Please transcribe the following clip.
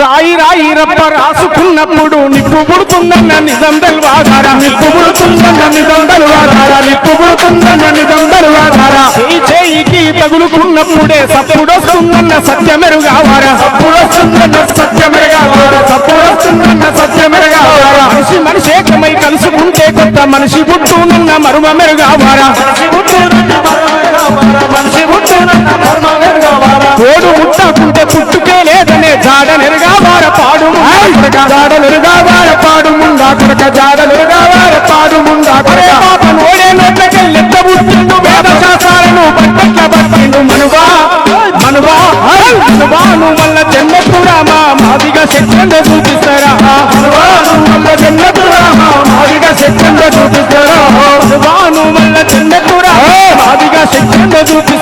రాయి రాయి రప్ప రాసుకున్నప్పుడు నిప్పు పుడుతుందన్న నిజం తెల్వాదారా నిప్పు పుడుతుందన్న నిజం తెల్వాదారా నిప్పు పుడుతుందన్న నిజం తెల్వాదారా చేయికి తగులుకున్నప్పుడే సప్పుడొస్తుందన్న సత్యమెరుగావారా సప్పుడొస్తుందన్న సత్యమెరుగావారా సప్పుడొస్తుందన్న సత్యమెరుగావారా మనిషి మనిషి ఏకమై కలుసుకుంటే కొత్త మనిషి పుట్టునన్న మరుమ మెరుగావారా మనిషి పుట్టునన్న మనిషి పుట్టునన్న మరుమ మెరుగావారా తోడు ముట్టకుంటే పుట్టుకే లేదనే జాడనెరుగావార పాడు జాడనెరుగావార పాడు ముందా కొరక జాడనెరుగావార పాడు ముందా కొరక పాప నోడే నోట్లకెళ్ళెత్త పుట్టిండు వేద శాస్త్రాలను పట్టట్ల పట్టిండు మనువా మనువా మనువాను వల్ల జన్మపురామా మాదిగా శక్తంగా చూపిస్తారా మనువాను వల్ల జన్మపురామా మాదిగా శక్తంగా చూపిస్తారా మనువాను వల్ల జన్మపురామా మాదిగా శక్తంగా చూపిస్తారా